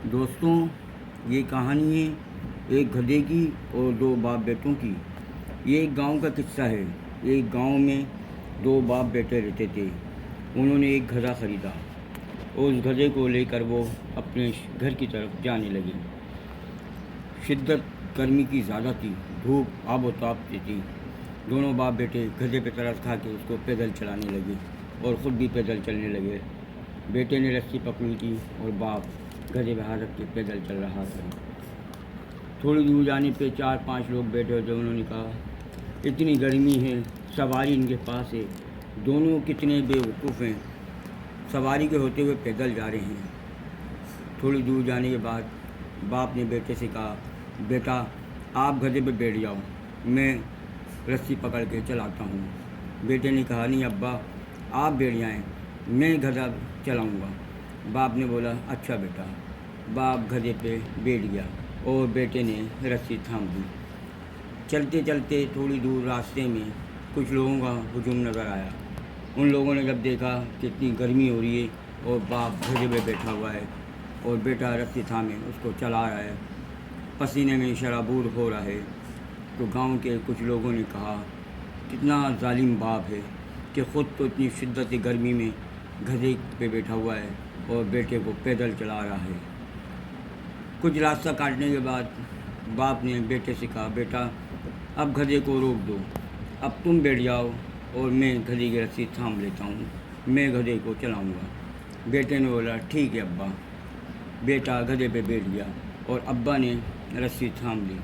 دوستوں، یہ کہانی ہے ایک گدھے کی اور دو باپ بیٹوں کی۔ یہ ایک گاؤں کا قصہ ہے۔ ایک گاؤں میں دو باپ بیٹے رہتے تھے۔ انہوں نے ایک گدھا خریدا اور اس گدھے کو لے کر وہ اپنے گھر کی طرف جانے لگے۔ شدت گرمی کی زیادہ تھی، دھوپ آب و تاب سے تھی۔ دونوں باپ بیٹے گدھے پہ ترس کھا کے اس کو پیدل چلانے لگے اور خود بھی پیدل چلنے لگے۔ بیٹے نے رسی پکڑی تھی اور باپ گدھے پہ ہاتھ رکھ کے پیدل چل رہا تھا۔ تھوڑی دور جانے پہ 4-5 لوگ بیٹھے ہوتے، انہوں نے کہا اتنی گرمی ہے، سواری ان کے پاس ہے، دونوں کتنے بے وقوف ہیں، سواری کے ہوتے ہوئے پیدل جا رہے ہیں۔ تھوڑی دور جانے کے بعد باپ نے بیٹے سے کہا بیٹا آپ گدھے پہ بیٹھ جاؤ، میں رسی پکڑ کے چلاتا ہوں۔ بیٹے نے کہا نہیں ابا آپ بیٹھ جائیں، میں گدھا چلاؤں گا۔ باپ نے بولا اچھا بیٹا۔ باپ گدھے پہ بیٹھ گیا اور بیٹے نے رسی تھام دی۔ چلتے چلتے تھوڑی دور راستے میں کچھ لوگوں کا ہجوم نظر آیا۔ ان لوگوں نے جب دیکھا کہ اتنی گرمی ہو رہی ہے اور باپ گدھے پہ بیٹھا ہوا ہے اور بیٹا رسی تھامے اس کو چلا رہا ہے، پسینے میں شرابور ہو رہا ہے، تو گاؤں کے کچھ لوگوں نے کہا کتنا ظالم باپ ہے کہ خود تو اتنی شدت گرمی میں گدھے پہ بیٹھا ہوا ہے اور بیٹے کو پیدل چلا رہا ہے۔ کچھ راستہ کاٹنے کے بعد باپ نے بیٹے سے کہا بیٹا اب گدھے کو روک دو، اب تم بیٹھ جاؤ اور میں گدھے کی رسی تھام لیتا ہوں، میں گدھے کو چلاؤں گا۔ بیٹے نے بولا ٹھیک ہے ابا۔ بیٹا گدھے پہ بیٹھ گیا اور ابا نے رسی تھام لی۔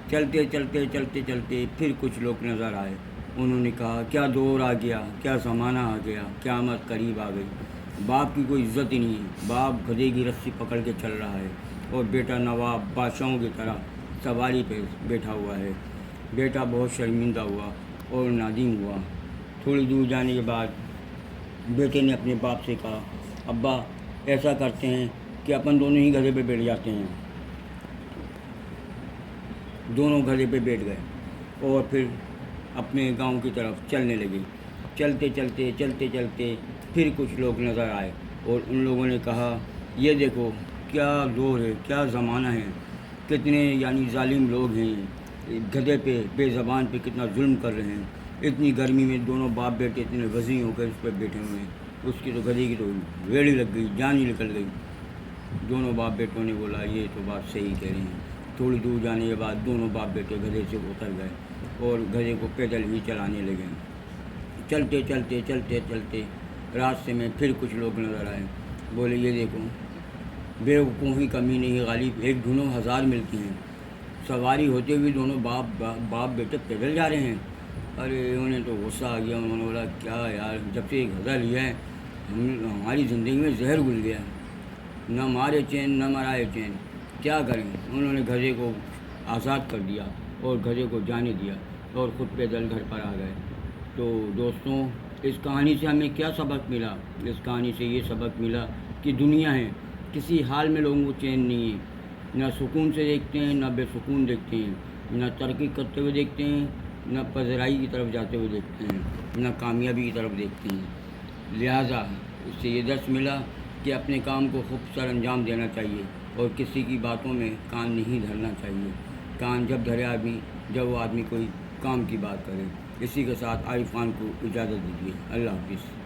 چلتے چلتے چلتے چلتے پھر کچھ لوگ نظر آئے۔ انہوں نے کہا کیا دور آ گیا، کیا زمانہ آ گیا، قیامت قریب آ گئی، باپ کی کوئی عزت ہی نہیں ہے، باپ گدھے کی رسی پکڑ کے چل رہا ہے اور بیٹا نواب بادشاہوں کی طرح سواری پہ بیٹھا ہوا ہے۔ بیٹا بہت شرمندہ ہوا اور نادم ہوا۔ تھوڑی دور جانے کے بعد بیٹے نے اپنے باپ سے کہا ابا ایسا کرتے ہیں کہ اپن دونوں ہی گدھے پہ بیٹھ جاتے ہیں۔ دونوں گدھے پہ بیٹھ گئے اور پھر اپنے گاؤں کی طرف چلنے لگے۔ چلتے چلتے چلتے چلتے پھر کچھ لوگ نظر آئے اور ان لوگوں نے کہا یہ دیکھو کیا دور ہے، کیا زمانہ ہے، کتنے ظالم لوگ ہیں، گدھے پہ بے زبان پہ کتنا ظلم کر رہے ہیں۔ اتنی گرمی میں دونوں باپ بیٹے اتنے وزیں ہو کر اس پہ بیٹھے ہوئے ہیں، اس کی تو گدھے کی تو ریڑھی لگ گئی، جان ہی نکل گئی۔ دونوں باپ بیٹوں نے بولا یہ تو بات صحیح کہہ رہے ہیں۔ تھوڑی دور جانے کے بعد دونوں باپ بیٹے گدھے سے اتر گئے اور گدھے کو پیدل ہی چلانے لگے۔ چلتے چلتے چلتے چلتے راستے میں پھر کچھ لوگ نظر آئے، بولے یہ دیکھو بے وقوفی کمی نہیں غالب، ایک دھنوں ہزار ملتی ہیں، سواری ہوتے ہوئے دونوں باپ بیٹے پیدل جا رہے ہیں۔ ارے انہیں تو غصہ آ گیا، انہوں نے بولا کیا یار، جب سے ایک گدھا لیا ہے ہماری زندگی میں زہر گھل گیا، نہ مارے چین نہ مرائے چین، کیا کریں۔ انہوں نے گدھے کو آزاد کر دیا اور گدھے کو جانے دیا اور خود پیدل گھر پر آ گئے۔ تو دوستوں اس کہانی سے ہمیں کیا سبق ملا؟ اس کہانی سے یہ سبق ملا کہ دنیا ہے، کسی حال میں لوگوں کو چین نہیں ہے، نہ سکون سے دیکھتے ہیں نہ بے سکون دیکھتے ہیں، نہ ترقی کرتے ہوئے دیکھتے ہیں نہ پذیرائی کی طرف جاتے ہوئے دیکھتے ہیں، نہ کامیابی کی طرف دیکھتے ہیں۔ لہٰذا اس سے یہ درس ملا کہ اپنے کام کو خوب سر انجام دینا چاہیے اور کسی کی باتوں میں کان نہیں دھرنا چاہیے۔ کان جب دھرے آدمی جب وہ آدمی کوئی کام کی بات کرے۔ اسی کے ساتھ عارف خان کو اجازت دیجیے۔ اللہ حافظ۔